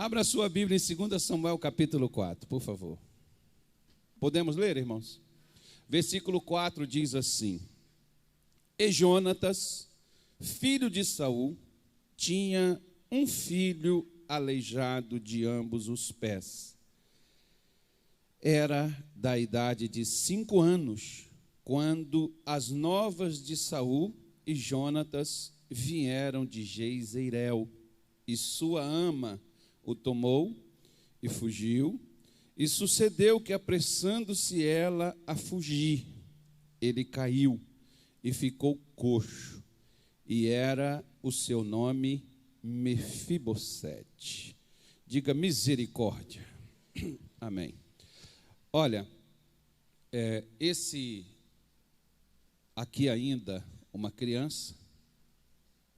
Abra sua Bíblia em 2 Samuel, capítulo 4, por favor. Podemos ler, irmãos? Versículo 4 diz assim: E Jonatas, filho de Saul, tinha um filho aleijado de ambos os pés. Era da idade de 5 anos, quando as novas de Saul e Jonatas vieram de Jezreel, e sua ama o tomou e fugiu, e sucedeu que, apressando-se ela a fugir, ele caiu e ficou coxo, e era o seu nome Mefibosete. Diga misericórdia. Amém. Olha, esse aqui ainda, uma criança,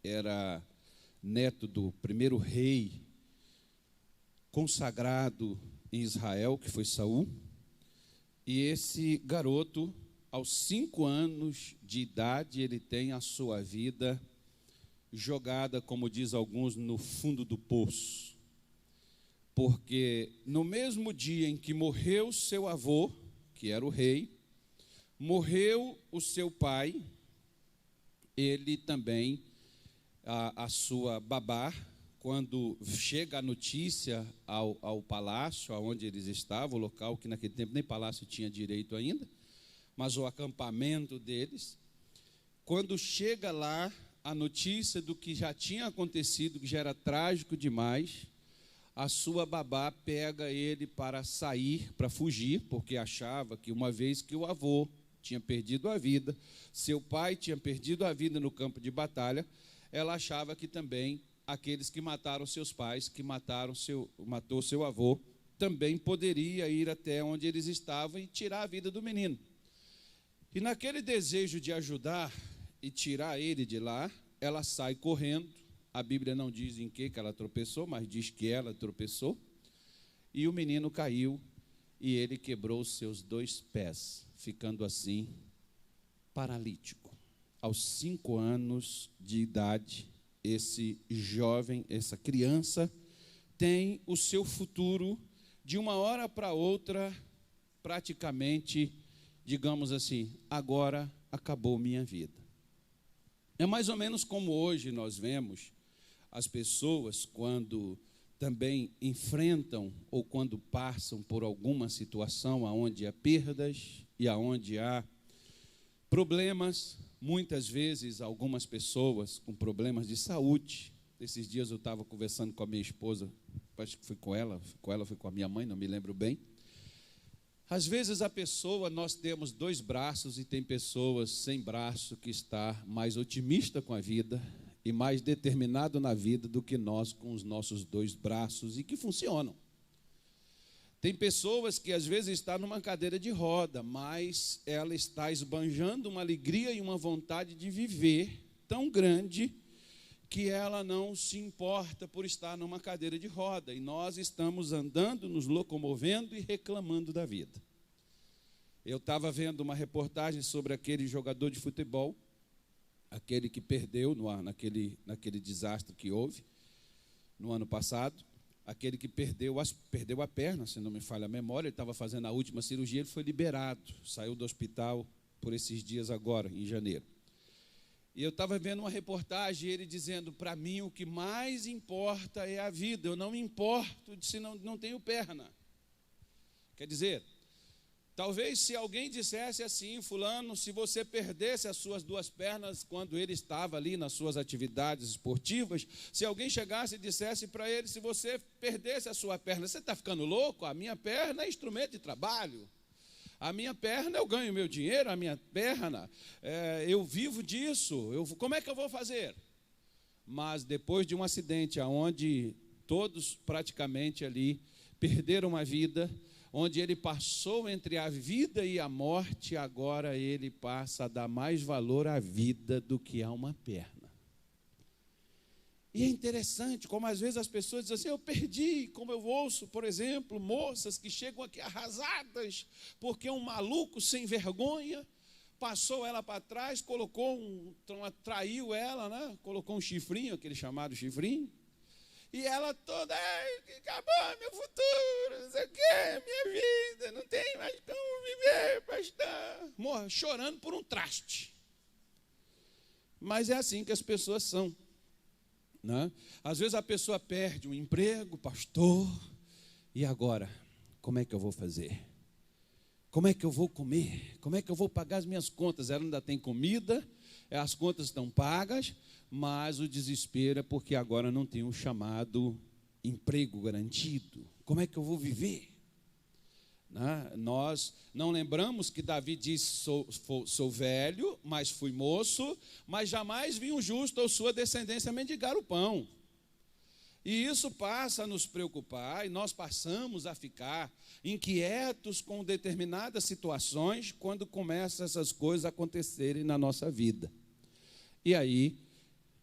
era neto do primeiro rei consagrado em Israel, que foi Saul, e esse garoto, aos 5 anos de idade, ele tem a sua vida jogada, como diz alguns, no fundo do poço, porque no mesmo dia em que morreu seu avô, que era o rei, morreu o seu pai, ele também, a sua babá, quando chega a notícia ao palácio, onde eles estavam, o local que naquele tempo nem palácio tinha direito ainda, mas o acampamento deles, quando chega lá a notícia do que já tinha acontecido, que já era trágico demais, a sua babá pega ele para sair, para fugir, porque achava que uma vez que o avô tinha perdido a vida, seu pai tinha perdido a vida no campo de batalha, ela achava que também aqueles que mataram seus pais, que matou seu avô, também poderia ir até onde eles estavam e tirar a vida do menino. E naquele desejo de ajudar e tirar ele de lá, ela sai correndo. A Bíblia não diz em que ela tropeçou, mas diz que ela tropeçou. E o menino caiu e ele quebrou os seus 2 pés, ficando assim paralítico. Aos 5 anos de idade, esse jovem, essa criança, tem o seu futuro, de uma hora para outra, praticamente, digamos assim, agora acabou minha vida. É mais ou menos como hoje nós vemos as pessoas quando também enfrentam ou quando passam por alguma situação onde há perdas e onde há problemas. Muitas vezes, algumas pessoas com problemas de saúde. Esses dias eu estava conversando com a minha esposa, acho que foi foi com a minha mãe, não me lembro bem. Às vezes nós temos 2 braços e tem pessoas sem braço que está mais otimista com a vida e mais determinado na vida do que nós com os nossos 2 braços e que funcionam. Tem pessoas que às vezes estão numa cadeira de roda, mas ela está esbanjando uma alegria e uma vontade de viver tão grande que ela não se importa por estar numa cadeira de roda. E nós estamos andando, nos locomovendo e reclamando da vida. Eu estava vendo uma reportagem sobre aquele jogador de futebol, aquele que perdeu naquele desastre que houve no ano passado. Aquele que perdeu a perna, se não me falha a memória, ele estava fazendo a última cirurgia, ele foi liberado, saiu do hospital por esses dias agora, em janeiro. E eu estava vendo uma reportagem, ele dizendo, para mim o que mais importa é a vida, eu não me importo se não tenho perna. Quer dizer, talvez se alguém dissesse assim, fulano, se você perdesse as suas 2 pernas quando ele estava ali nas suas atividades esportivas, se alguém chegasse e dissesse para ele, se você perdesse a sua perna, você está ficando louco? A minha perna é instrumento de trabalho. A minha perna, eu ganho meu dinheiro, a minha perna, eu vivo disso, como é que eu vou fazer? Mas depois de um acidente onde todos praticamente ali perderam a vida, onde ele passou entre a vida e a morte, agora ele passa a dar mais valor à vida do que a uma perna. E é interessante como às vezes as pessoas dizem assim, eu perdi, como eu ouço, por exemplo, moças que chegam aqui arrasadas, porque um maluco sem vergonha passou ela para trás, traiu ela, né? Colocou um chifrinho, aquele chamado chifrinho, E ela toda, acabou meu futuro, não sei o quê, minha vida, não tem mais como viver, pastor. Morra chorando por um traste. Mas é assim que as pessoas são, né? Às vezes a pessoa perde um emprego, pastor, e agora? Como é que eu vou fazer? Como é que eu vou comer? Como é que eu vou pagar as minhas contas? Ela ainda tem comida, as contas estão pagas, mas o desespero é porque agora não tem o chamado emprego garantido. Como é que eu vou viver? Né? Nós não lembramos que Davi disse, sou velho, mas fui moço, mas jamais vi um justo ou sua descendência mendigar o pão. E isso passa a nos preocupar, e nós passamos a ficar inquietos com determinadas situações quando começam essas coisas a acontecerem na nossa vida. E aí,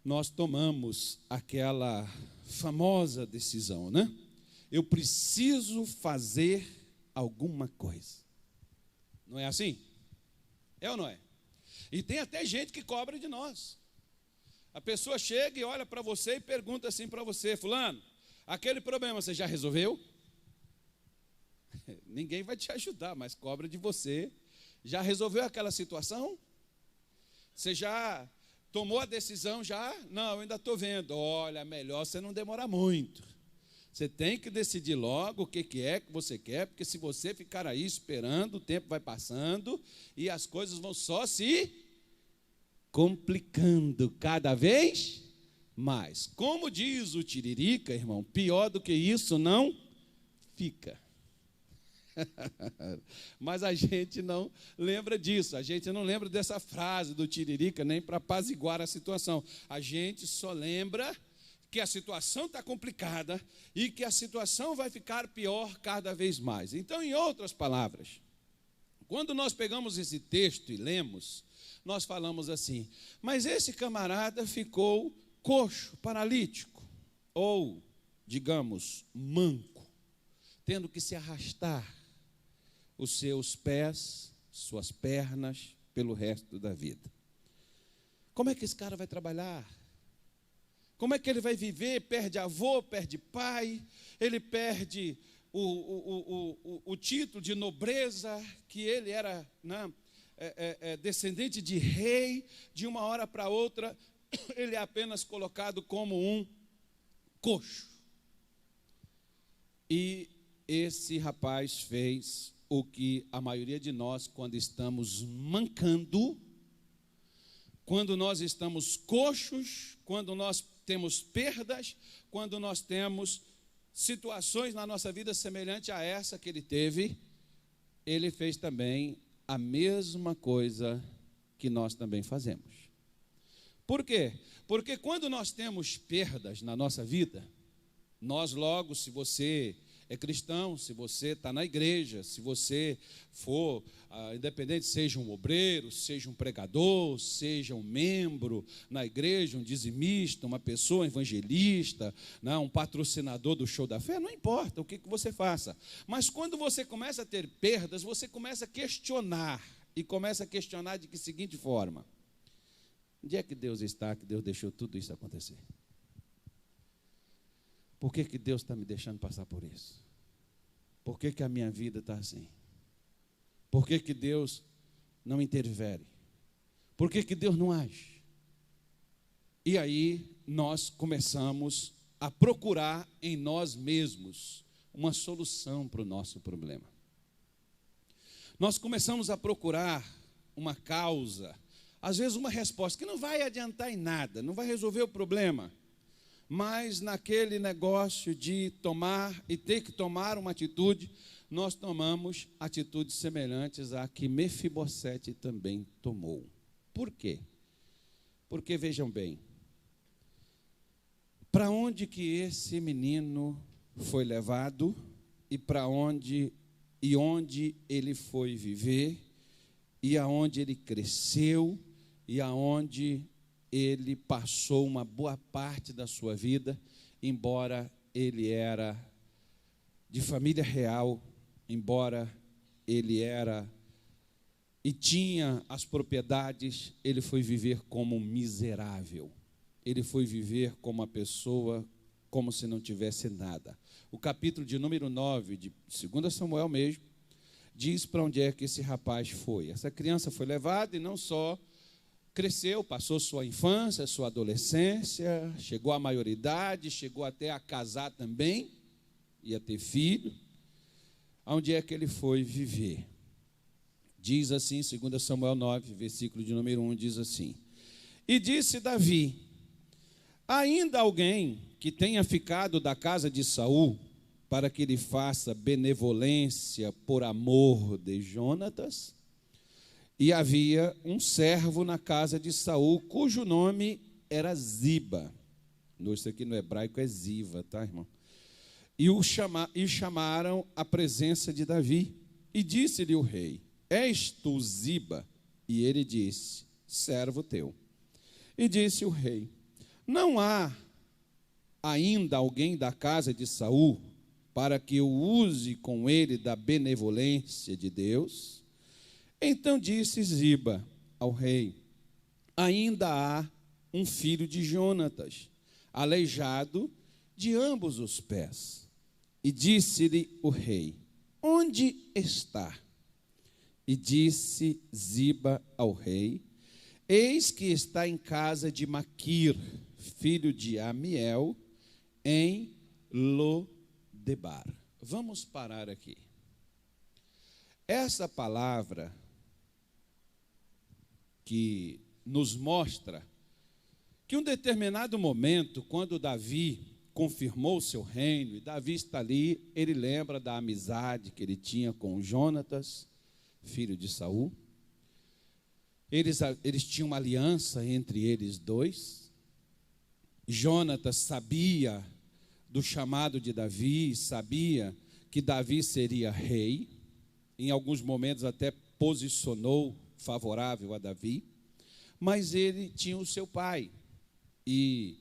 nós tomamos aquela famosa decisão, né? Eu preciso fazer alguma coisa. Não é assim? É ou não é? E tem até gente que cobra de nós. A pessoa chega e olha para você e pergunta assim para você, fulano, aquele problema você já resolveu? Ninguém vai te ajudar, mas cobra de você. Já resolveu aquela situação? Você já tomou a decisão já? Não, eu ainda estou vendo. Olha, melhor você não demorar muito. Você tem que decidir logo o que é que você quer, porque se você ficar aí esperando, o tempo vai passando e as coisas vão só se complicando cada vez mais. Como diz o Tiririca, irmão, pior do que isso não fica. Mas a gente não lembra disso, a gente não lembra dessa frase do Tiririca nem para apaziguar a situação. A gente só lembra que a situação está complicada e que a situação vai ficar pior cada vez mais. Então, em outras palavras, quando nós pegamos esse texto e lemos, nós falamos assim, mas esse camarada ficou coxo, paralítico, ou, digamos, manco, tendo que se arrastar os seus pés, suas pernas, pelo resto da vida. Como é que esse cara vai trabalhar? Como é que ele vai viver? Perde avô, perde pai, ele perde o título de nobreza, que ele era, né, descendente de rei, de uma hora para outra, ele é apenas colocado como um coxo. E esse rapaz fez o que a maioria de nós, quando estamos mancando, quando nós estamos coxos, quando nós temos perdas, quando nós temos situações na nossa vida semelhante a essa que ele teve, ele fez também a mesma coisa que nós também fazemos. Por quê? Porque quando nós temos perdas na nossa vida, nós logo, se você é cristão, se você está na igreja, se você for, independente, seja um obreiro, seja um pregador, seja um membro na igreja, um dizimista, uma pessoa evangelista, né, um patrocinador do show da fé, não importa o que você faça. Mas quando você começa a ter perdas, você começa a questionar, e começa a questionar de que seguinte forma: onde é que Deus está, que Deus deixou tudo isso acontecer? Por que Deus está me deixando passar por isso? Por que a minha vida está assim? Por que Deus não interfere? Por que Deus não age? E aí nós começamos a procurar em nós mesmos uma solução para o nosso problema. Nós começamos a procurar uma causa, às vezes uma resposta que não vai adiantar em nada, não vai resolver o problema. Mas naquele negócio de tomar e ter que tomar uma atitude, nós tomamos atitudes semelhantes à que Mefibosete também tomou. Por quê? Porque, vejam bem, para onde que esse menino foi levado e para onde ele foi viver e aonde ele cresceu e aonde ele passou uma boa parte da sua vida, embora ele era de família real, embora ele era e tinha as propriedades, ele foi viver como um miserável. Ele foi viver como uma pessoa como se não tivesse nada. O capítulo de número 9, de 2 Samuel mesmo, diz para onde é que esse rapaz foi. Essa criança foi levada e não só cresceu, passou sua infância, sua adolescência, chegou à maioridade, chegou até a casar também, ia ter filho. Onde é que ele foi viver? Diz assim, 2 Samuel 9, versículo de número 1, diz assim: E disse Davi: ainda alguém que tenha ficado da casa de Saul, para que lhe faça benevolência por amor de Jonatas? E havia um servo na casa de Saul, cujo nome era Ziba. Isso aqui no hebraico é Ziva, tá, irmão? E chamaram à presença de Davi. E disse-lhe o rei: És tu Ziba? E ele disse: servo teu. E disse o rei: não há ainda alguém da casa de Saul para que eu use com ele da benevolência de Deus? Então disse Ziba ao rei: ainda há um filho de Jonatas, aleijado de ambos os pés. E disse-lhe o rei: onde está? E disse Ziba ao rei: eis que está em casa de Maquir, filho de Amiel, em Lodebar. Vamos parar aqui. Essa palavra que nos mostra que em um determinado momento, quando Davi confirmou o seu reino, e Davi está ali, ele lembra da amizade que ele tinha com Jonatas, filho de Saul. Eles tinham uma aliança entre eles dois. Jonatas sabia do chamado de Davi, sabia que Davi seria rei. Em alguns momentos até posicionou favorável a Davi, mas ele tinha o seu pai, e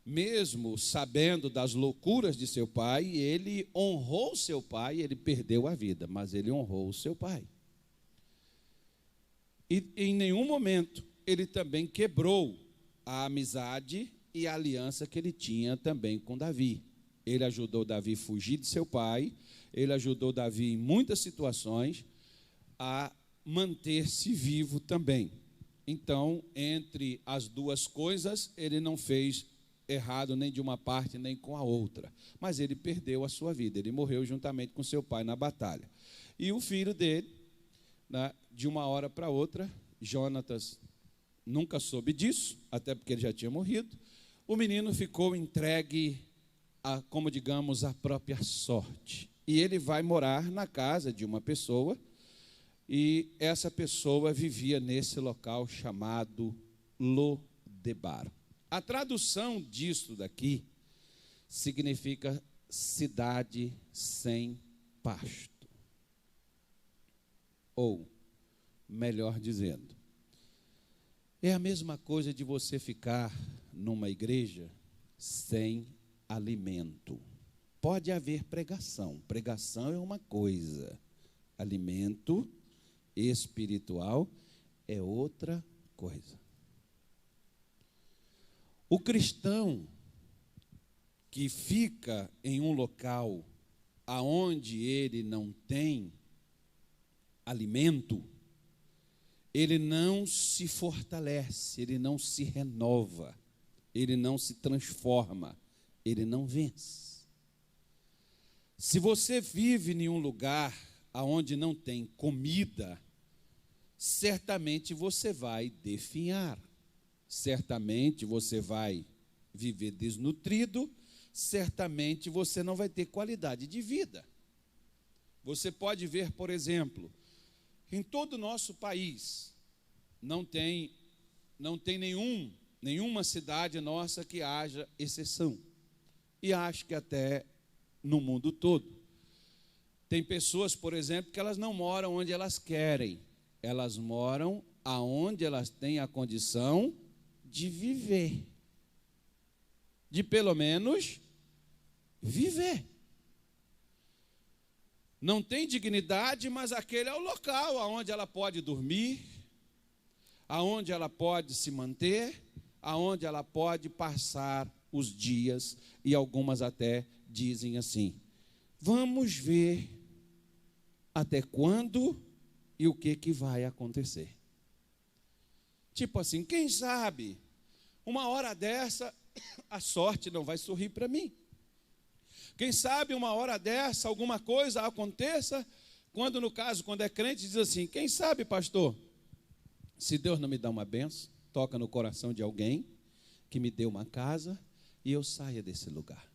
mesmo sabendo das loucuras de seu pai, ele honrou seu pai. Ele perdeu a vida, mas ele honrou o seu pai. E em nenhum momento ele também quebrou a amizade e a aliança que ele tinha também com Davi. Ele ajudou Davi a fugir de seu pai, ele ajudou Davi em muitas situações a manter-se vivo também. Então, entre as duas coisas, ele não fez errado nem de uma parte nem com a outra, mas ele perdeu a sua vida, ele morreu juntamente com seu pai na batalha. E o filho dele, né, de uma hora para outra, Jonatas nunca soube disso, até porque ele já tinha morrido. O menino ficou entregue a, como digamos, a própria sorte, e ele vai morar na casa de uma pessoa. E essa pessoa vivia nesse local chamado Lodebar. A tradução disso daqui significa cidade sem pasto. Ou, melhor dizendo, é a mesma coisa de você ficar numa igreja sem alimento. Pode haver pregação. Pregação é uma coisa. Alimento espiritual é outra coisa. O cristão que fica em um local aonde ele não tem alimento, ele não se fortalece, ele não se renova, ele não se transforma, ele não vence. Se você vive em um lugar aonde não tem comida, certamente você vai definhar, certamente você vai viver desnutrido, certamente você não vai ter qualidade de vida. Você pode ver, por exemplo, em todo o nosso país, não tem nenhuma cidade nossa que haja exceção, e acho que até no mundo todo. Tem pessoas, por exemplo, que elas não moram onde elas querem, elas moram aonde elas têm a condição de viver, de pelo menos viver. Não tem dignidade, mas aquele é o local aonde ela pode dormir, aonde ela pode se manter, aonde ela pode passar os dias, e algumas até dizem assim: vamos ver até quando e o que vai acontecer. Tipo assim, quem sabe, uma hora dessa, a sorte não vai sorrir para mim. Quem sabe, uma hora dessa, alguma coisa aconteça, quando no caso, quando é crente, diz assim: quem sabe, pastor, se Deus não me dá uma benção, toca no coração de alguém que me dê uma casa e eu saia desse lugar.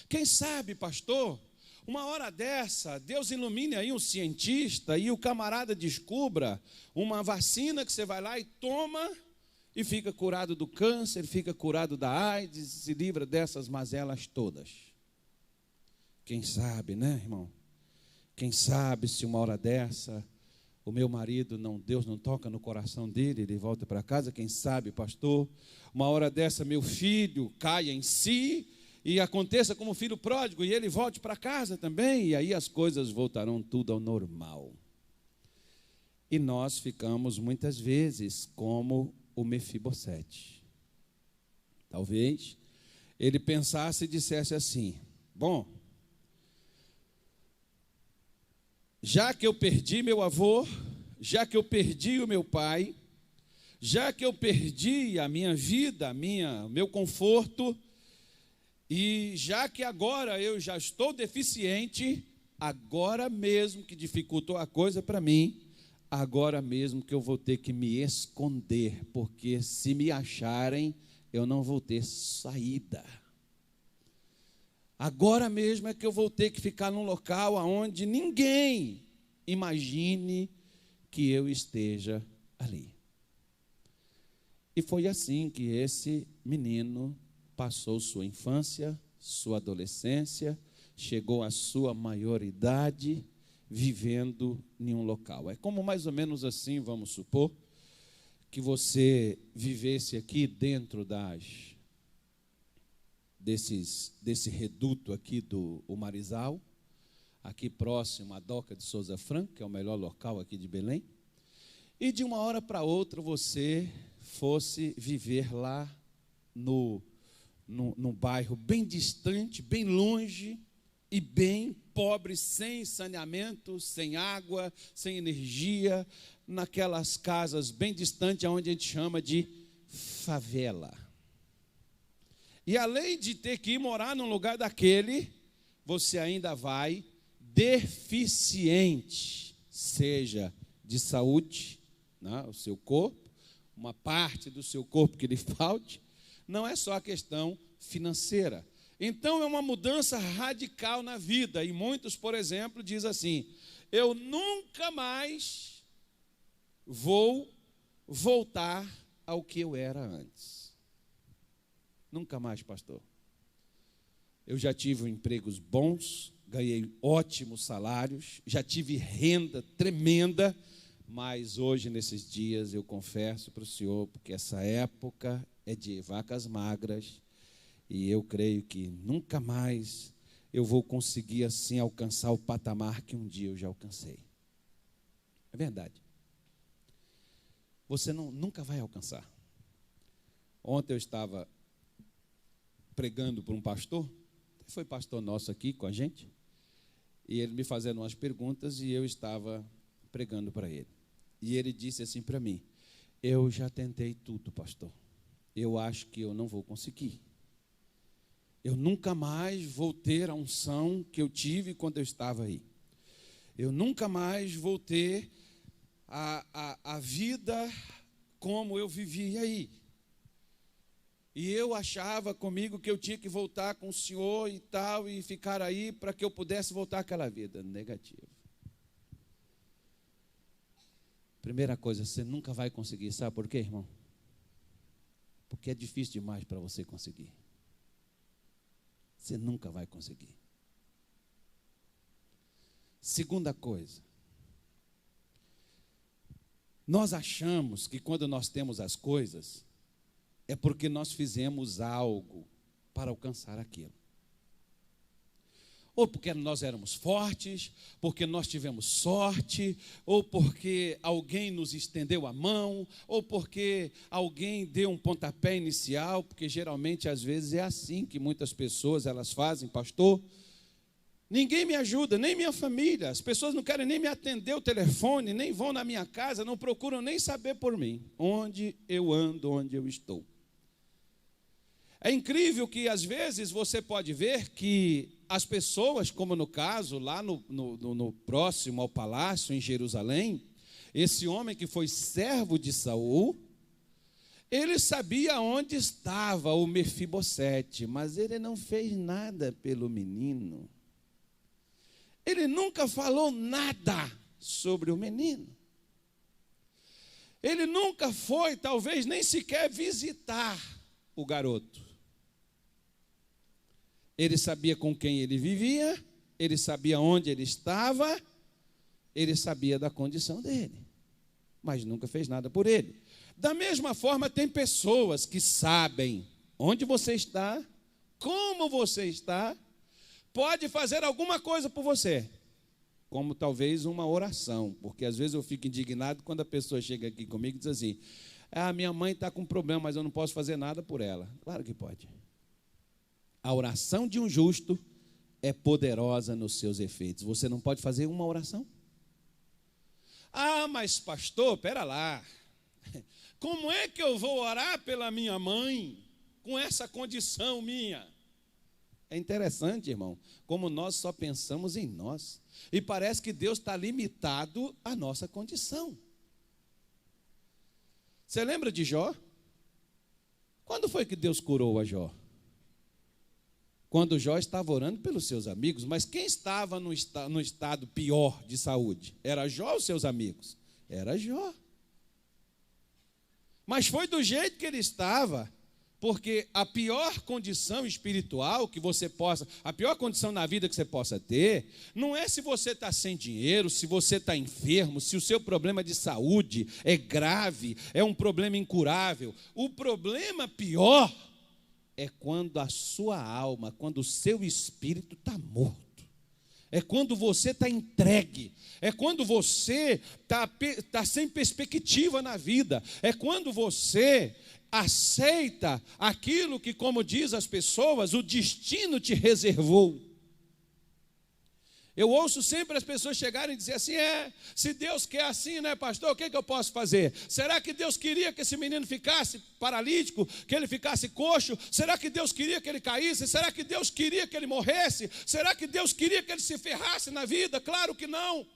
Quem sabe, pastor, uma hora dessa, Deus ilumine aí um cientista e o camarada descubra uma vacina que você vai lá e toma e fica curado do câncer, fica curado da AIDS, se livra dessas mazelas todas. Quem sabe, né, irmão? Quem sabe se uma hora dessa o meu marido, Deus não toca no coração dele, ele volta para casa. Quem sabe, pastor, uma hora dessa meu filho caia em si e aconteça como filho pródigo e ele volte para casa também, e aí as coisas voltarão tudo ao normal. E nós ficamos muitas vezes como o Mefibosete. Talvez ele pensasse e dissesse assim: bom, já que eu perdi meu avô, já que eu perdi o meu pai, já que eu perdi a minha vida, meu conforto, e já que agora eu já estou deficiente, agora mesmo que dificultou a coisa para mim, agora mesmo que eu vou ter que me esconder, porque se me acharem, eu não vou ter saída. Agora mesmo é que eu vou ter que ficar num local onde ninguém imagine que eu esteja ali. E foi assim que esse menino passou sua infância, sua adolescência, chegou à sua maioridade, vivendo em um local. É como mais ou menos assim, vamos supor, que você vivesse aqui dentro desse reduto aqui do Marizal, aqui próximo à Doca de Souza Franco, que é o melhor local aqui de Belém, e de uma hora para outra você fosse viver lá num bairro bem distante, bem longe e bem pobre, sem saneamento, sem água, sem energia, naquelas casas bem distantes, onde a gente chama de favela. E além de ter que ir morar num lugar daquele, você ainda vai deficiente, seja de saúde, né, o seu corpo, uma parte do seu corpo que lhe falte, não é só a questão financeira. Então é uma mudança radical na vida, e muitos, por exemplo, dizem assim: eu nunca mais vou voltar ao que eu era antes. Nunca mais, pastor. Eu já tive empregos bons, ganhei ótimos salários, já tive renda tremenda, mas hoje, nesses dias, eu confesso para o senhor, porque essa época é de vacas magras, e eu creio que nunca mais eu vou conseguir assim alcançar o patamar que um dia eu já alcancei. É verdade. Você nunca vai alcançar. Ontem eu estava pregando para um pastor, foi pastor nosso aqui com a gente, e ele me fazendo umas perguntas e eu estava pregando para ele. E ele disse assim para mim: eu já tentei tudo, pastor, eu acho que eu não vou conseguir. Eu nunca mais vou ter a unção que eu tive quando eu estava aí. Eu nunca mais vou ter a vida como eu vivi aí. E eu achava comigo que eu tinha que voltar com o senhor e tal, e ficar aí para que eu pudesse voltar àquela vida. Negativo. Primeira coisa, você nunca vai conseguir. Sabe por quê, irmão? Porque é difícil demais para você conseguir. Você nunca vai conseguir. Segunda coisa, nós achamos que quando nós temos as coisas, é porque nós fizemos algo para alcançar aquilo. ou porque nós éramos fortes, porque nós tivemos sorte, ou porque alguém nos estendeu a mão, ou porque alguém deu um pontapé inicial, porque geralmente, às vezes, é assim que muitas pessoas elas fazem, pastor. Ninguém me ajuda, nem minha família, as pessoas não querem nem me atender o telefone, nem vão na minha casa, não procuram nem saber por mim, onde eu ando, onde eu estou. É incrível que, às vezes, você pode ver que as pessoas, como no caso, lá no próximo ao palácio, em Jerusalém, esse homem que foi servo de Saul, ele sabia onde estava o Mefibosete, mas ele não fez nada pelo menino. Ele nunca falou nada sobre o menino. Ele nunca foi, talvez, nem sequer visitar o garoto. Ele sabia com quem ele vivia, ele sabia onde ele estava, ele sabia da condição dele, mas nunca fez nada por ele. Da mesma forma, tem pessoas que sabem onde você está, como você está, pode fazer alguma coisa por você, como talvez uma oração, porque às vezes eu fico indignado quando a pessoa chega aqui comigo e diz assim: minha mãe está com problema, mas eu não posso fazer nada por ela. Claro que pode. A oração de um justo é poderosa nos seus efeitos. Você não pode fazer uma oração? Mas pastor, pera lá. Como é que eu vou orar pela minha mãe com essa condição minha? É interessante, irmão, como nós só pensamos em nós. E parece que Deus está limitado à nossa condição. Você lembra de Jó? Quando foi que Deus curou a Jó? Quando Jó estava orando pelos seus amigos, mas quem estava no estado pior de saúde? Era Jó ou seus amigos? Era Jó. Mas foi do jeito que ele estava, porque a pior condição espiritual que você possa, a pior condição na vida que você possa ter, não é se você está sem dinheiro, se você está enfermo, se o seu problema de saúde é grave, é um problema incurável. O problema pior é quando a sua alma, quando o seu espírito está morto. É quando você está entregue. É quando você está sem perspectiva na vida. É quando você aceita aquilo que, como diz as pessoas, o destino te reservou. Eu ouço sempre as pessoas chegarem e dizer assim: se Deus quer assim, né, pastor, o que eu posso fazer? Será que Deus queria que esse menino ficasse paralítico, que ele ficasse coxo? Será que Deus queria que ele caísse? Será que Deus queria que ele morresse? Será que Deus queria que ele se ferrasse na vida? Claro que não.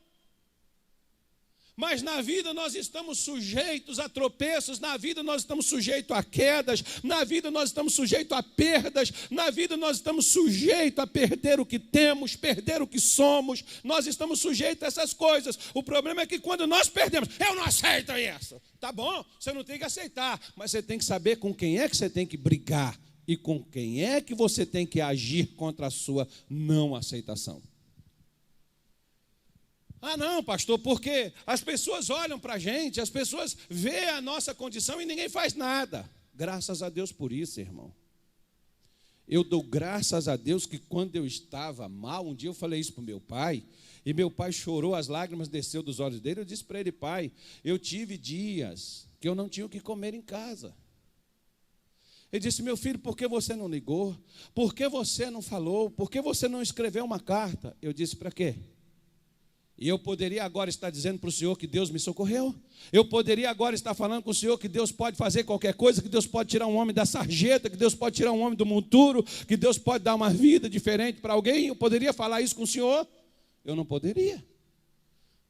Mas na vida nós estamos sujeitos a tropeços, na vida nós estamos sujeitos a quedas, na vida nós estamos sujeitos a perdas, na vida nós estamos sujeitos a perder o que temos, perder o que somos, nós estamos sujeitos a essas coisas. O problema é que quando nós perdemos, eu não aceito isso. Tá bom, você não tem que aceitar, mas você tem que saber com quem é que você tem que brigar e com quem é que você tem que agir contra a sua não aceitação. Não, pastor, porque as pessoas olham para a gente, as pessoas veem a nossa condição e ninguém faz nada. Graças a Deus por isso, irmão. Eu dou graças a Deus que quando eu estava mal, um dia eu falei isso para o meu pai, e meu pai chorou, as lágrimas desceu dos olhos dele. Eu disse para ele: pai, eu tive dias que eu não tinha o que comer em casa. Ele disse: meu filho, por que você não ligou? Por que você não falou? Por que você não escreveu uma carta? Eu disse: para quê? E eu poderia agora estar dizendo para o Senhor que Deus me socorreu. Eu poderia agora estar falando com o Senhor que Deus pode fazer qualquer coisa, que Deus pode tirar um homem da sarjeta, que Deus pode tirar um homem do monturo, que Deus pode dar uma vida diferente para alguém. Eu poderia falar isso com o Senhor? Eu não poderia.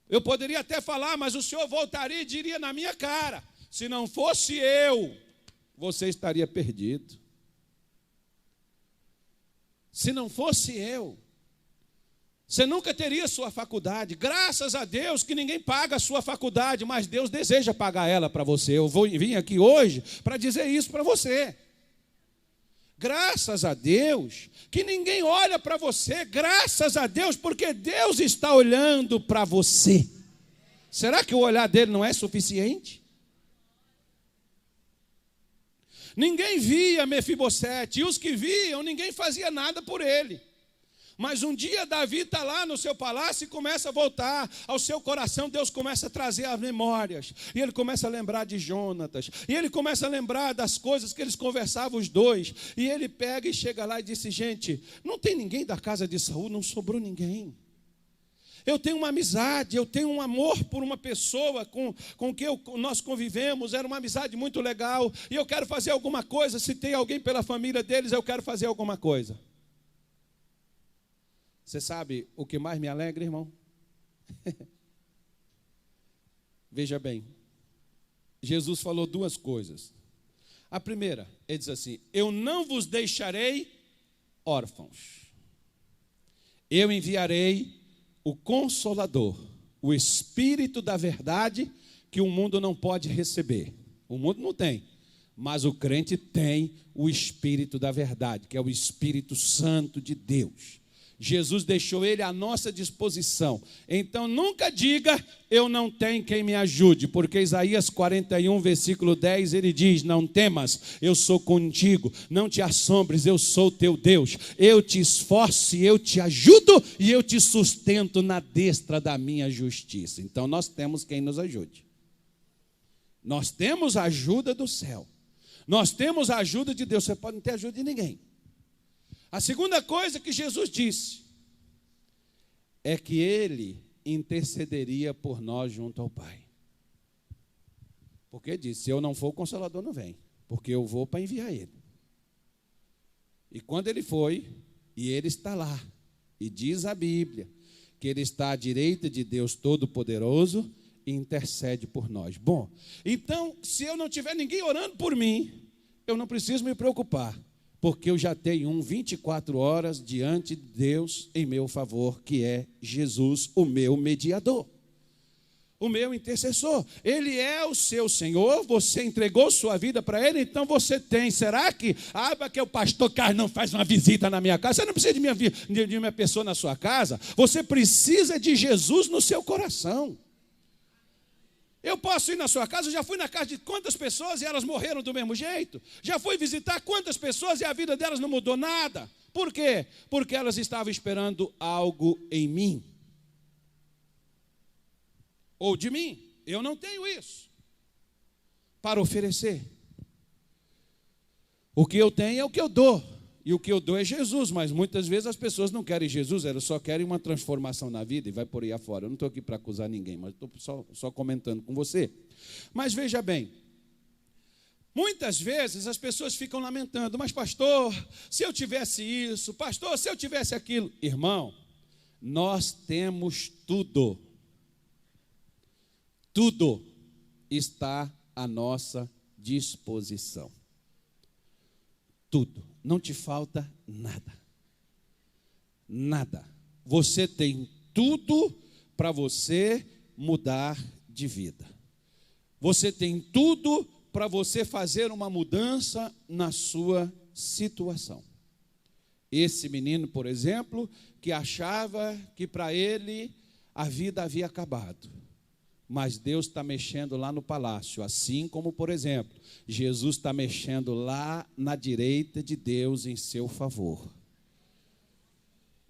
Eu poderia até falar, mas o Senhor voltaria e diria na minha cara: se não fosse eu, você estaria perdido. Se não fosse eu, você nunca teria sua faculdade. Graças a Deus que ninguém paga a sua faculdade, mas Deus deseja pagar ela para você. Eu vim aqui hoje para dizer isso para você. Graças a Deus que ninguém olha para você. Graças a Deus, porque Deus está olhando para você. Será que o olhar dele não é suficiente? Ninguém via Mefibosete, e os que viam, ninguém fazia nada por ele. Mas um dia Davi está lá no seu palácio e começa a voltar ao seu coração. Deus começa a trazer as memórias. E ele começa a lembrar de Jonatas. E ele começa a lembrar das coisas que eles conversavam os dois. E ele pega e chega lá e disse: gente, não tem ninguém da casa de Saul, não sobrou ninguém. Eu tenho uma amizade, eu tenho um amor por uma pessoa com quem nós convivemos, era uma amizade muito legal, e eu quero fazer alguma coisa. Se tem alguém pela família deles, eu quero fazer alguma coisa. Você sabe o que mais me alegra, irmão? Veja bem, Jesus falou duas coisas. A primeira, ele diz assim: eu não vos deixarei órfãos, eu enviarei o Consolador, o Espírito da verdade, que o mundo não pode receber. O mundo não tem, mas o crente tem o Espírito da verdade, que é o Espírito Santo de Deus. Jesus deixou ele à nossa disposição. Então nunca diga: eu não tenho quem me ajude, porque Isaías 41, versículo 10, ele diz: não temas, eu sou contigo, não te assombres, eu sou teu Deus, eu te esforço e eu te ajudo, e eu te sustento na destra da minha justiça. Então nós temos quem nos ajude. Nós temos a ajuda do céu, nós temos a ajuda de Deus. Você pode não ter ajuda de ninguém. A segunda coisa que Jesus disse é que ele intercederia por nós junto ao Pai. Porque disse: se eu não for, o Consolador não vem, porque eu vou para enviar ele. E quando ele foi, e ele está lá, e diz a Bíblia que ele está à direita de Deus Todo-Poderoso e intercede por nós. Bom, então, se eu não tiver ninguém orando por mim, eu não preciso me preocupar, porque eu já tenho 24 horas diante de Deus em meu favor, que é Jesus, o meu mediador, o meu intercessor. Ele é o seu Senhor, você entregou sua vida para Ele, então você tem. Será que, porque o pastor Carlos não faz uma visita na minha casa? Você não precisa de minha pessoa na sua casa, você precisa de Jesus no seu coração. Eu posso ir na sua casa, eu já fui na casa de quantas pessoas e elas morreram do mesmo jeito? Já fui visitar quantas pessoas e a vida delas não mudou nada? Por quê? Porque elas estavam esperando algo em mim. Ou de mim. Eu não tenho isso para oferecer. O que eu tenho é o que eu dou. E o que eu dou é Jesus, mas muitas vezes as pessoas não querem Jesus, elas só querem uma transformação na vida e vai por aí afora. Eu não estou aqui para acusar ninguém, mas estou só comentando com você. Mas veja bem, muitas vezes as pessoas ficam lamentando: mas pastor, se eu tivesse isso, pastor, se eu tivesse aquilo. Irmão, nós temos tudo. Tudo está à nossa disposição. Tudo. Não te falta nada. Nada. Você tem tudo para você mudar de vida. Você tem tudo para você fazer uma mudança na sua situação. Esse menino, por exemplo, que achava que para ele a vida havia acabado. Mas Deus está mexendo lá no palácio, assim como, por exemplo, Jesus está mexendo lá na direita de Deus em seu favor.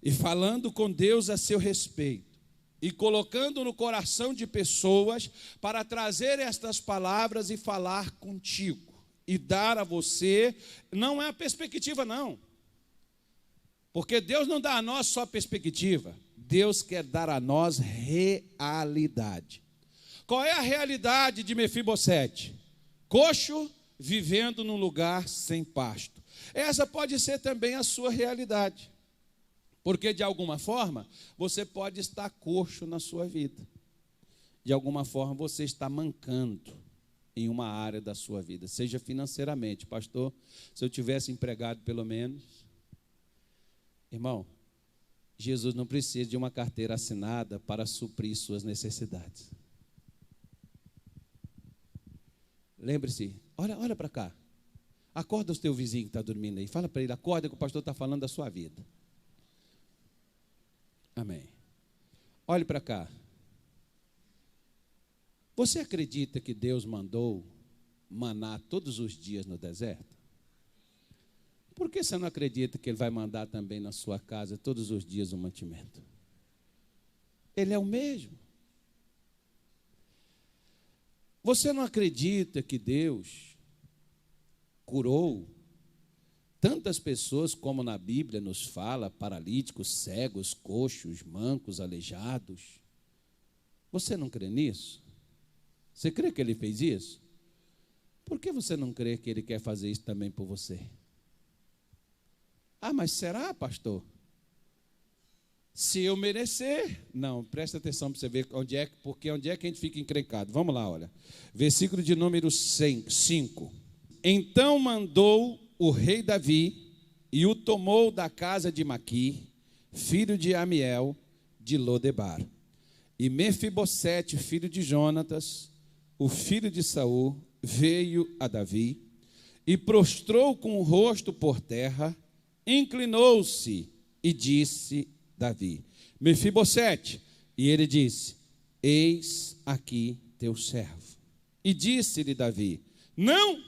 E falando com Deus a seu respeito, e colocando no coração de pessoas para trazer estas palavras e falar contigo, e dar a você, não é a perspectiva não, porque Deus não dá a nós só perspectiva, Deus quer dar a nós realidade. Qual é a realidade de Mefibosete? Coxo, vivendo num lugar sem pasto. Essa pode ser também a sua realidade. Porque de alguma forma, você pode estar coxo na sua vida. De alguma forma, você está mancando em uma área da sua vida. Seja financeiramente. Pastor, se eu tivesse empregado pelo menos. Irmão, Jesus não precisa de uma carteira assinada para suprir suas necessidades. Lembre-se, olha para cá. Acorda o teu vizinho que está dormindo aí. Fala para ele, acorda que o pastor está falando da sua vida. Amém. Olhe para cá. Você acredita que Deus mandou maná todos os dias no deserto? por que você não acredita que Ele vai mandar também na sua casa todos os dias o mantimento? Ele é o mesmo. Você não acredita que Deus curou tantas pessoas como na Bíblia nos fala, paralíticos, cegos, coxos, mancos, aleijados? Você não crê nisso? Você crê que Ele fez isso? Por que você não crê que Ele quer fazer isso também por você? Ah, mas será, pastor? Se eu merecer? Não, presta atenção para você ver onde é que a gente fica encrencado. Vamos lá, olha. Versículo de número 5. Então mandou o rei Davi e o tomou da casa de Maqui, filho de Amiel, de Lodebar. E Mefibosete, filho de Jonatas, o filho de Saul, veio a Davi e prostrou com o rosto por terra, inclinou-se e disse Davi: Mefibosete. E ele disse: eis aqui teu servo. E disse-lhe Davi: não,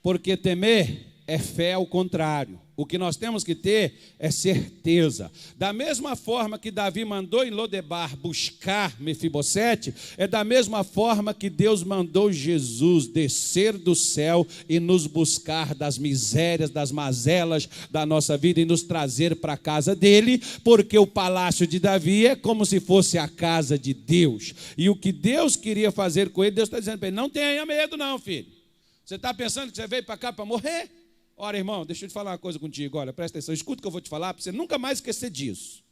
porque temer é fé ao contrário. O que nós temos que ter é certeza. Da mesma forma que Davi mandou em Lodebar buscar Mefibosete, é da mesma forma que Deus mandou Jesus descer do céu e nos buscar das misérias, das mazelas da nossa vida e nos trazer para a casa dele, porque o palácio de Davi é como se fosse a casa de Deus. E o que Deus queria fazer com ele, Deus está dizendo para ele: não tenha medo não, filho. Você está pensando que você veio para cá para morrer? Ora, irmão, deixa eu te falar uma coisa contigo. Olha, presta atenção, escuta o que eu vou te falar, para você nunca mais esquecer disso.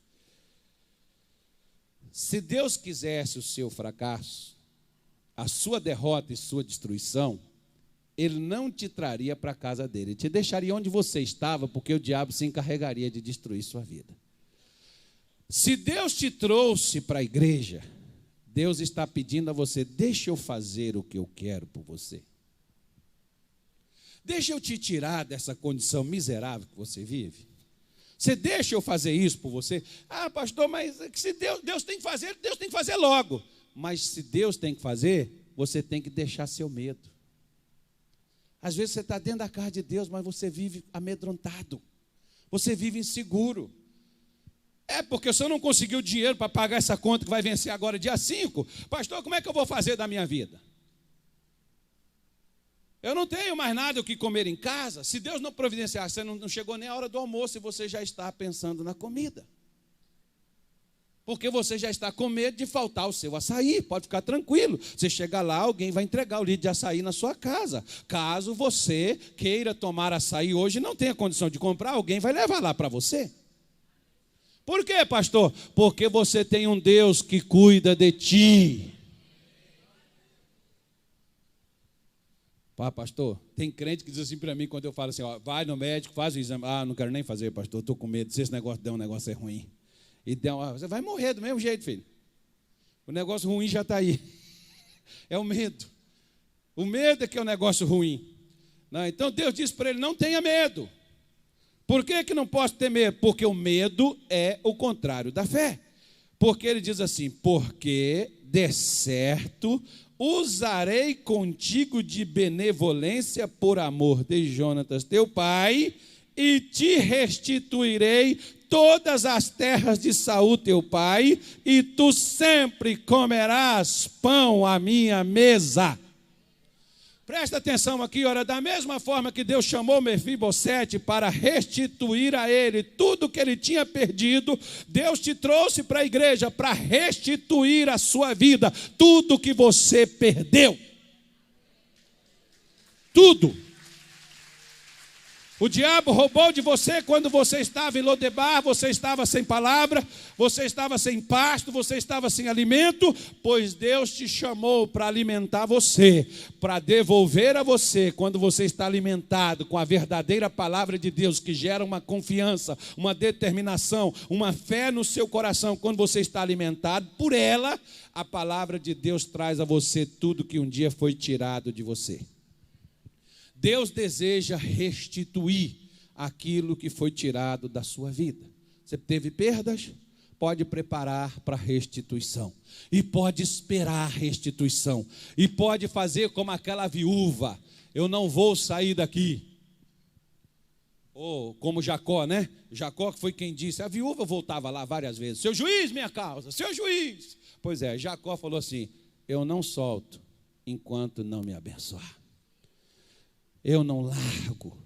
Se Deus quisesse o seu fracasso, a sua derrota e sua destruição, Ele não te traria para a casa dele, Ele te deixaria onde você estava, porque o diabo se encarregaria de destruir sua vida. Se Deus te trouxe para a igreja, Deus está pedindo a você: deixa eu fazer o que eu quero por você. Deixa eu te tirar dessa condição miserável que você vive. Você deixa eu fazer isso por você? Ah, pastor, mas se Deus tem que fazer logo. Mas se Deus tem que fazer, você tem que deixar seu medo. Às vezes você está dentro da casa de Deus, mas você vive amedrontado. Você vive inseguro. É porque se eu não conseguir o dinheiro para pagar essa conta que vai vencer agora dia 5, pastor, como é que eu vou fazer da minha vida? Eu não tenho mais nada o que comer em casa. Se Deus não providenciar, você não chegou nem a hora do almoço e você já está pensando na comida. Porque você já está com medo de faltar o seu açaí. Pode ficar tranquilo. Você chega lá, alguém vai entregar o litro de açaí na sua casa. Caso você queira tomar açaí hoje e não tenha condição de comprar, alguém vai levar lá para você. Por quê, pastor? Porque você tem um Deus que cuida de ti. Pastor, tem crente que diz assim para mim, quando eu falo assim, ó, vai no médico, faz o exame. Ah, não quero nem fazer, pastor, estou com medo, se esse negócio der um negócio é ruim. E você vai morrer do mesmo jeito, filho. O negócio ruim já está aí. É o medo. O medo é que é um negócio ruim. Não, então Deus disse para ele: não tenha medo. Por que não posso ter medo? Porque o medo é o contrário da fé. Porque ele diz assim: porque de certo usarei contigo de benevolência por amor de Jonatas teu pai, e te restituirei todas as terras de Saul teu pai, e tu sempre comerás pão à minha mesa. Presta atenção aqui, olha, da mesma forma que Deus chamou Mefibosete para restituir a ele tudo que ele tinha perdido, Deus te trouxe para a igreja para restituir a sua vida, tudo que você perdeu. Tudo. O diabo roubou de você quando você estava em Lodebar, você estava sem palavra, você estava sem pasto, você estava sem alimento, pois Deus te chamou para alimentar você, para devolver a você, quando você está alimentado com a verdadeira palavra de Deus, que gera uma confiança, uma determinação, uma fé no seu coração. Quando você está alimentado por ela, a palavra de Deus traz a você tudo que um dia foi tirado de você. Deus deseja restituir aquilo que foi tirado da sua vida. Você teve perdas? pode preparar para a restituição, e pode esperar a restituição, e pode fazer como aquela viúva: eu não vou sair daqui. Ou como Jacó, né? Jacó que foi quem disse, a viúva voltava lá várias vezes: seu juiz, minha causa, seu juiz. Pois é, Jacó falou assim: eu não solto enquanto não me abençoar. Eu não largo.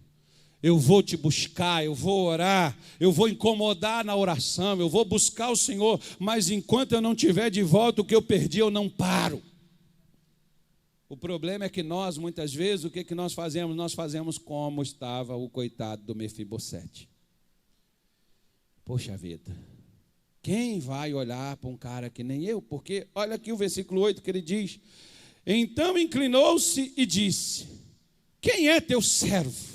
Eu vou te buscar, eu vou orar, eu vou incomodar na oração, eu vou buscar o Senhor, mas enquanto eu não tiver de volta o que eu perdi, eu não paro. O problema é que nós, muitas vezes, o que nós fazemos? Nós fazemos como estava o coitado do Mefibosete. Poxa vida, quem vai olhar para um cara que nem eu? Porque olha aqui o versículo 8 que ele diz: então inclinou-se e disse: quem é teu servo?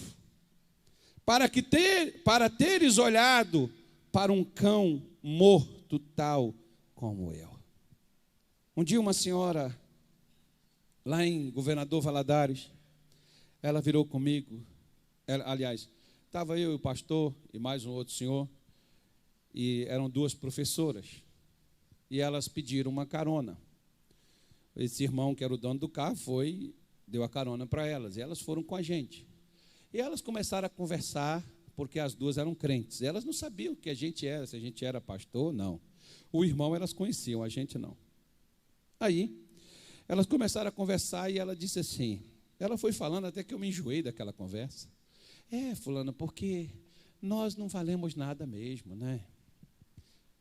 Para teres olhado para um cão morto tal como eu. Um dia uma senhora, lá em Governador Valadares, ela virou comigo, aliás, estava eu e o pastor e mais um outro senhor, e eram duas professoras, e elas pediram uma carona. Esse irmão que era o dono do carro deu a carona para elas, e elas foram com a gente. E elas começaram a conversar, porque as duas eram crentes. Elas não sabiam o que a gente era, se a gente era pastor, não. O irmão elas conheciam, a gente não. Aí, elas começaram a conversar e ela disse assim, ela foi falando até que eu me enjoei daquela conversa. Fulana, porque nós não valemos nada mesmo, né?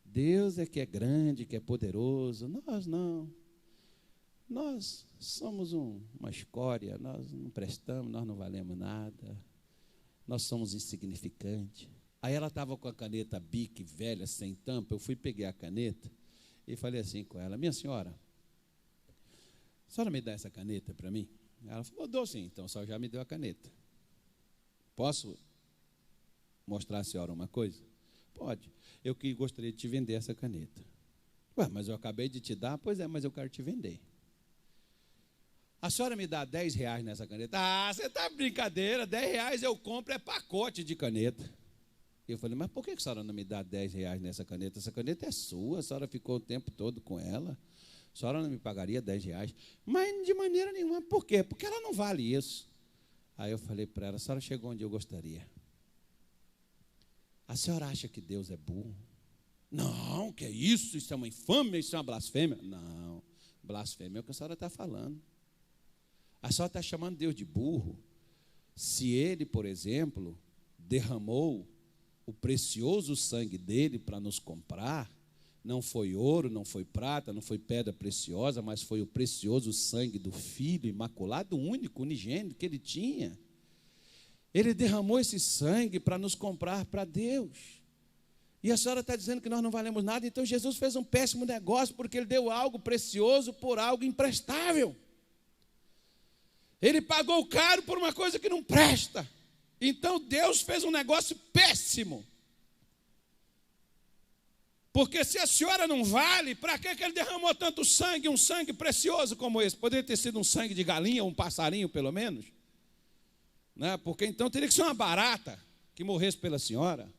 Deus é que é grande, que é poderoso, nós não. Nós somos uma escória, nós não prestamos, nós não valemos nada, nós somos insignificantes. Aí ela estava com a caneta Bic velha, sem tampa, eu fui peguei a caneta e falei assim com ela: minha senhora, a senhora me dá essa caneta para mim? Ela falou: dou sim. Então a senhora já me deu a caneta. Posso mostrar à senhora uma coisa? Pode. Eu que gostaria de te vender essa caneta. Mas eu acabei de te dar. Pois é, mas eu quero te vender. A senhora me dá R$10 nessa caneta? Você está brincadeira, R$10 eu compro, é pacote de caneta. Eu falei: mas por que a senhora não me dá R$10 nessa caneta? Essa caneta é sua, a senhora ficou o tempo todo com ela. A senhora não me pagaria R$10? Mas de maneira nenhuma. Por quê? Porque ela não vale isso. Aí eu falei para ela: a senhora chegou onde eu gostaria. A senhora acha que Deus é burro? Não, que é isso? Isso é uma infâmia, isso é uma blasfêmia? Não, blasfêmia é o que a senhora está falando. A senhora está chamando Deus de burro. Se Ele, por exemplo, derramou o precioso sangue dele para nos comprar, não foi ouro, não foi prata, não foi pedra preciosa, mas foi o precioso sangue do Filho imaculado, único, unigênito que Ele tinha. Ele derramou esse sangue para nos comprar para Deus. E a senhora está dizendo que nós não valemos nada, então Jesus fez um péssimo negócio, porque Ele deu algo precioso por algo imprestável. Ele pagou caro por uma coisa que não presta. Então Deus fez um negócio péssimo. Porque se a senhora não vale, para que Ele derramou tanto sangue, um sangue precioso como esse? Poderia ter sido um sangue de galinha, um passarinho pelo menos. Né? Porque então teria que ser uma barata que morresse pela senhora.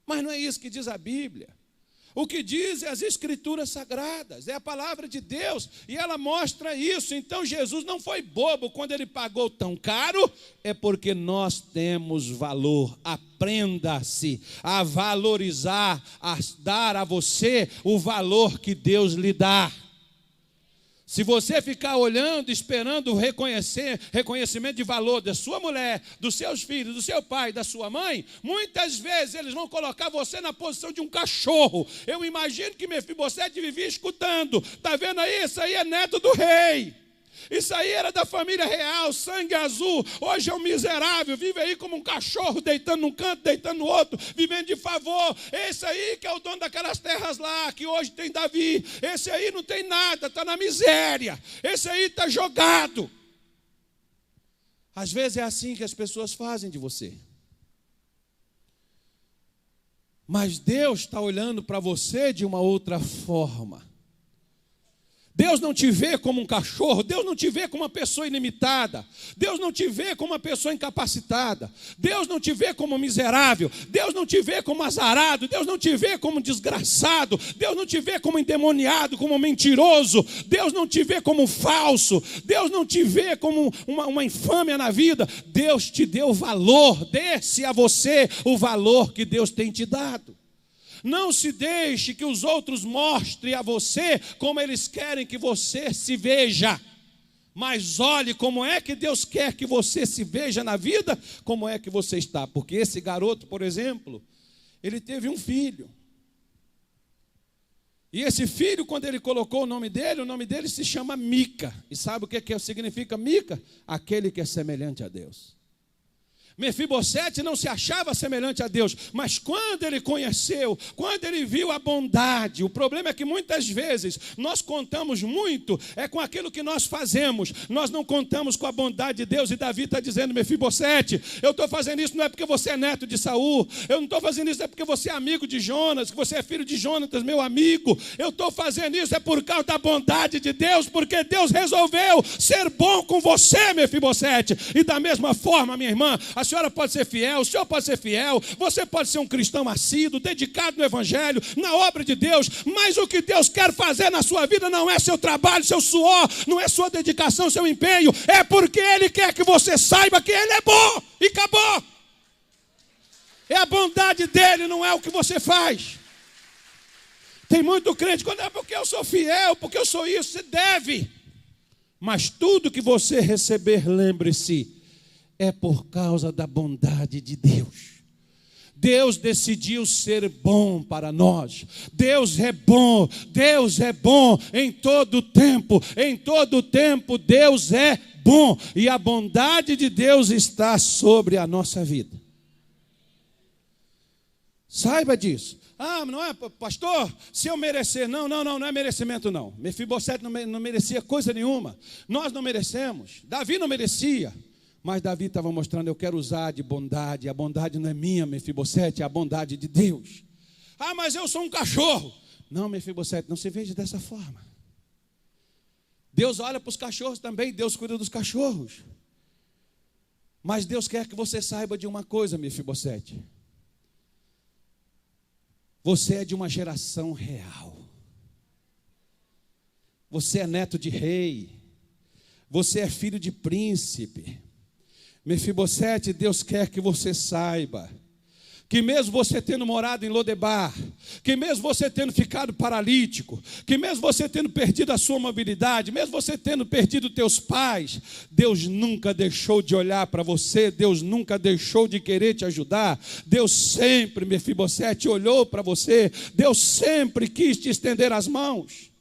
Mas não é isso que diz a Bíblia. O que diz é as Escrituras Sagradas, é a palavra de Deus, e ela mostra isso. Então Jesus não foi bobo quando Ele pagou tão caro, é porque nós temos valor. Aprenda-se a valorizar, a dar a você o valor que Deus lhe dá. Se você ficar olhando, esperando o reconhecimento de valor da sua mulher, dos seus filhos, do seu pai, da sua mãe, muitas vezes eles vão colocar você na posição de um cachorro. Eu imagino que Mefibosete vivia escutando: está vendo aí? Isso aí é neto do rei. Isso aí era da família real, sangue azul. Hoje é um miserável, vive aí como um cachorro, deitando num canto, deitando no outro, vivendo de favor. Esse aí que é o dono daquelas terras lá, que hoje tem Davi. Esse aí não tem nada, está na miséria. Esse aí está jogado. Às vezes é assim que as pessoas fazem de você. Mas Deus está olhando para você de uma outra forma. Deus não te vê como um cachorro, Deus não te vê como uma pessoa ilimitada, Deus não te vê como uma pessoa incapacitada, Deus não te vê como miserável, Deus não te vê como azarado, Deus não te vê como desgraçado, Deus não te vê como endemoniado, como mentiroso, Deus não te vê como falso, Deus não te vê como uma infâmia na vida. Deus te deu valor, dê-se a você o valor que Deus tem te dado. Não se deixe que os outros mostrem a você como eles querem que você se veja. Mas olhe como é que Deus quer que você se veja na vida, como é que você está. Porque esse garoto, por exemplo, ele teve um filho. E esse filho, quando ele colocou o nome dele se chama Mica. E sabe o que significa Mica? Aquele que é semelhante a Deus. Mefibosete não se achava semelhante a Deus, mas quando ele conheceu, quando ele viu a bondade, o problema é que muitas vezes nós contamos muito com aquilo que nós fazemos, nós não contamos com a bondade de Deus. E Davi está dizendo: Mefibosete, eu estou fazendo isso não é porque você é neto de Saul, eu não estou fazendo isso é porque você é amigo de Jonas, que você é filho de Jonatas, meu amigo, eu estou fazendo isso por causa da bondade de Deus, porque Deus resolveu ser bom com você, Mefibosete. E da mesma forma, minha irmã, a senhora pode ser fiel, o senhor pode ser fiel, você pode ser um cristão assíduo, dedicado no evangelho, na obra de Deus, mas o que Deus quer fazer na sua vida não é seu trabalho, seu suor, não é sua dedicação, seu empenho, é porque Ele quer que você saiba que Ele é bom, e acabou. É a bondade dEle, não é o que você faz. Tem muito crente, quando é porque eu sou fiel, porque eu sou isso, você deve, mas tudo que você receber, lembre-se, é por causa da bondade de Deus. Deus decidiu ser bom para nós. Deus é bom em todo tempo. Em todo tempo Deus é bom. E a bondade de Deus está sobre a nossa vida. Saiba disso. Ah, não é, pastor, se eu merecer. Não é merecimento não. Mefibosete não merecia coisa nenhuma. Nós não merecemos. Davi não merecia. Mas Davi estava mostrando: eu quero usar de bondade. A bondade não é minha, Mefibosete, é a bondade de Deus. Ah, mas eu sou um cachorro. Não, Mefibosete, não se veja dessa forma. Deus olha para os cachorros também, Deus cuida dos cachorros. Mas Deus quer que você saiba de uma coisa, Mefibosete. Você é de uma geração real. Você é neto de rei. Você é filho de príncipe. Mefibosete, Deus quer que você saiba que mesmo você tendo morado em Lodebar, que mesmo você tendo ficado paralítico, que mesmo você tendo perdido a sua mobilidade, mesmo você tendo perdido teus pais, Deus nunca deixou de olhar para você, Deus nunca deixou de querer te ajudar. Deus sempre, Mefibosete, olhou para você, Deus sempre quis te estender as mãos.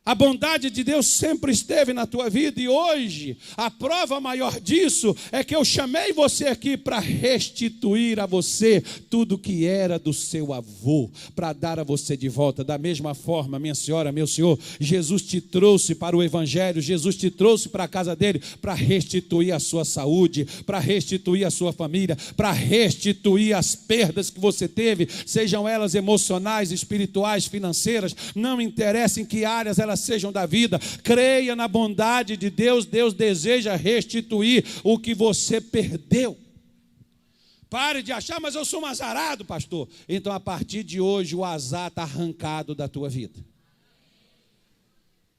A bondade de Deus sempre esteve na tua vida, e hoje a prova maior disso é que eu chamei você aqui para restituir a você tudo que era do seu avô, para dar a você de volta. Da mesma forma, minha senhora, meu senhor, Jesus te trouxe para o evangelho, Jesus te trouxe para a casa dele para restituir a sua saúde, para restituir a sua família, para restituir as perdas que você teve, sejam elas emocionais, espirituais, financeiras, não interessa em que áreas elas sejam da vida. Creia na bondade de Deus. Deus deseja restituir o que você perdeu. Pare de achar: mas eu sou um azarado, pastor. Então a partir de hoje o azar está arrancado da tua vida.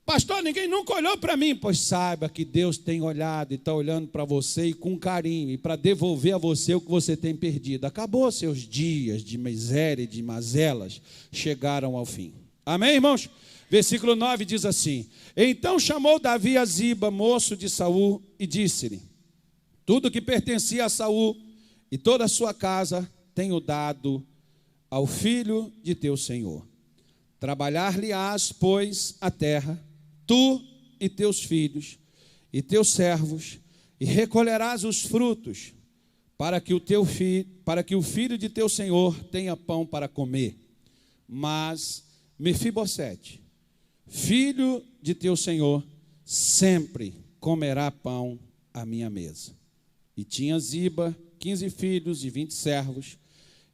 Pastor, ninguém nunca olhou para mim. Pois saiba que Deus tem olhado e está olhando para você, e com carinho, e para devolver a você o que você tem perdido. Acabou seus dias de miséria e de mazelas, chegaram ao fim. Amém, irmãos? Versículo 9 diz assim: então chamou Davi a Ziba, moço de Saul, e disse-lhe: tudo que pertencia a Saul e toda a sua casa tenho dado ao filho de teu senhor. Trabalhar-lhe-ás, pois, a terra, tu e teus filhos e teus servos, e recolherás os frutos, para que o filho de teu senhor tenha pão para comer. Mas Mefibosete, filho de teu senhor, sempre comerá pão à minha mesa. E tinha Ziba 15 filhos e 20 servos,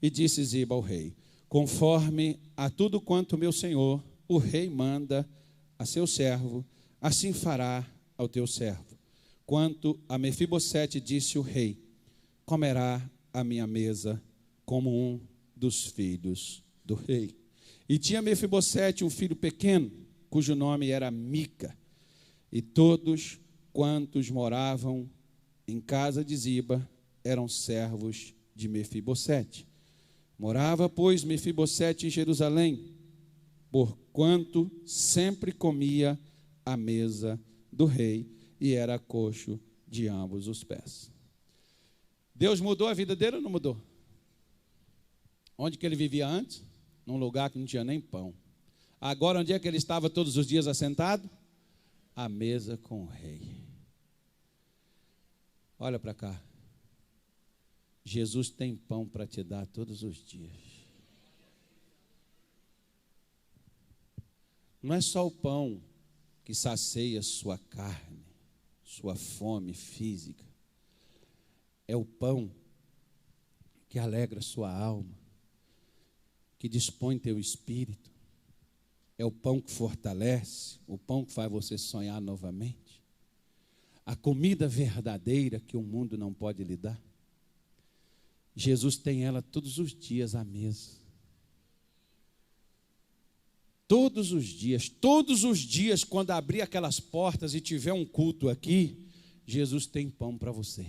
e disse Ziba ao rei: conforme a tudo quanto meu senhor, o rei, manda, a seu servo, assim fará ao teu servo. Quanto a Mefibosete, disse o rei, comerá a minha mesa como um dos filhos do rei. E tinha Mefibosete um filho pequeno, cujo nome era Mica. E todos quantos moravam em casa de Ziba eram servos de Mefibosete. Morava, pois, Mefibosete em Jerusalém, porquanto sempre comia à mesa do rei e era coxo de ambos os pés. Deus mudou a vida dele ou não mudou? Onde que ele vivia antes? Num lugar que não tinha nem pão. Agora, onde é que ele estava todos os dias assentado? À mesa com o rei. Olha para cá. Jesus tem pão para te dar todos os dias. Não é só o pão que sacia sua carne, sua fome física. É o pão que alegra sua alma, que dispõe teu espírito. É o pão que fortalece, o pão que faz você sonhar novamente. A comida verdadeira que o mundo não pode lhe dar. Jesus tem ela todos os dias à mesa. Todos os dias, quando abrir aquelas portas e tiver um culto aqui, Jesus tem pão para você.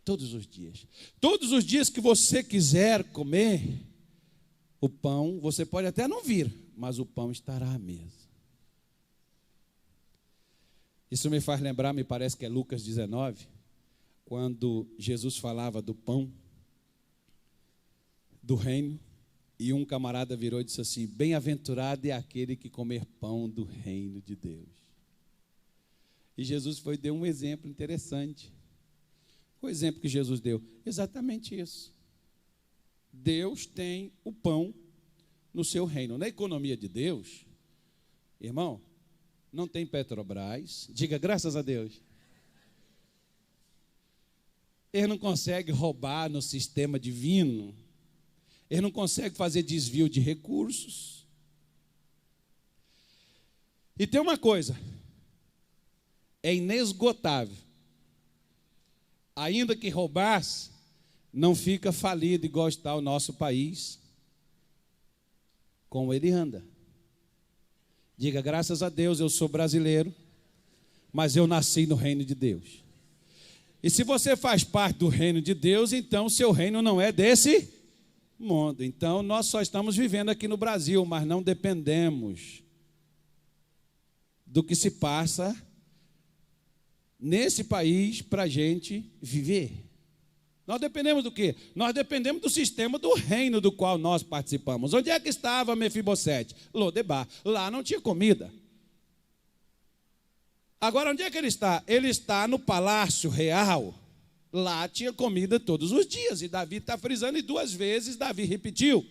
Todos os dias. Todos os dias que você quiser comer o pão, você pode até não vir, mas o pão estará à mesa. Isso me faz lembrar, me parece que é Lucas 19, quando Jesus falava do pão do reino, e um camarada virou e disse assim: bem-aventurado é aquele que comer pão do reino de Deus. E Jesus deu um exemplo interessante. O exemplo que Jesus deu, exatamente isso. Deus tem o pão no seu reino. Na economia de Deus, irmão, não tem Petrobras, diga graças a Deus. Ele não consegue roubar no sistema divino. Ele não consegue fazer desvio de recursos. E tem uma coisa, é inesgotável. Ainda que roubasse, não fica falido igual está o nosso país, como ele anda. Diga, graças a Deus, eu sou brasileiro, mas eu nasci no reino de Deus. E se você faz parte do reino de Deus, então o seu reino não é desse mundo. Então nós só estamos vivendo aqui no Brasil, mas não dependemos do que se passa nesse país para a gente viver. Nós dependemos do quê? Nós dependemos do sistema do reino do qual nós participamos. Onde é que estava Mefibosete? Lodebar. Lá não tinha comida. Agora, onde é que ele está? Ele está no palácio real. Lá tinha comida todos os dias. E Davi está frisando, e 2 vezes Davi repetiu.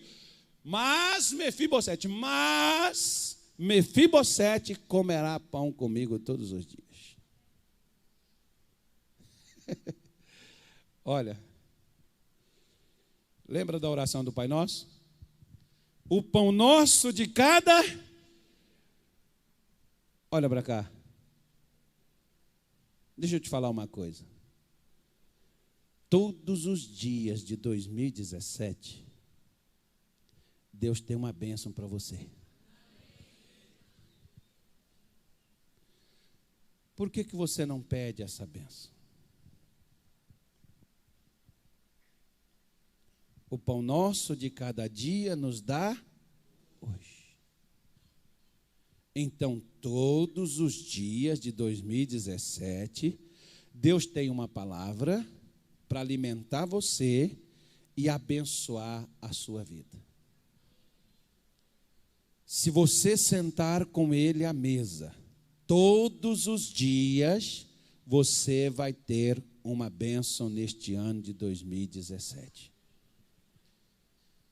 Mas Mefibosete comerá pão comigo todos os dias. Olha, lembra da oração do Pai Nosso? O pão nosso de cada... Olha para cá. Deixa eu te falar uma coisa. Todos os dias de 2017, Deus tem uma bênção para você. Por que você não pede essa bênção? O pão nosso de cada dia nos dá hoje. Então, todos os dias de 2017, Deus tem uma palavra para alimentar você e abençoar a sua vida. Se você sentar com Ele à mesa, todos os dias, você vai ter uma bênção neste ano de 2017.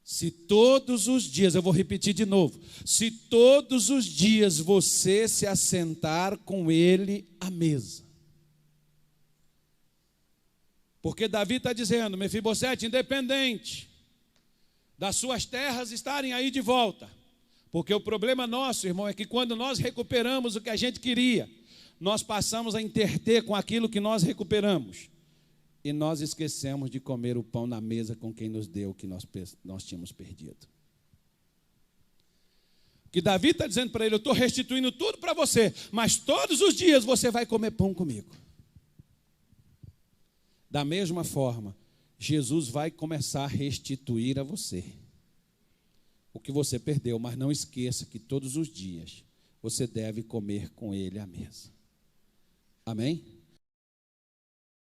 Se todos os dias, eu vou repetir de novo, se todos os dias você se assentar com Ele à mesa. Porque Davi está dizendo, Mefibosete, independente das suas terras estarem aí de volta, Porque o problema nosso, irmão, é que quando nós recuperamos o que a gente queria, nós passamos a interter com aquilo que nós recuperamos. E nós esquecemos de comer o pão na mesa com quem nos deu o que nós tínhamos perdido. Que Davi está dizendo para ele: eu estou restituindo tudo para você, mas todos os dias você vai comer pão comigo. Da mesma forma, Jesus vai começar a restituir a você o que você perdeu, mas não esqueça que todos os dias você deve comer com ele à mesa. Amém?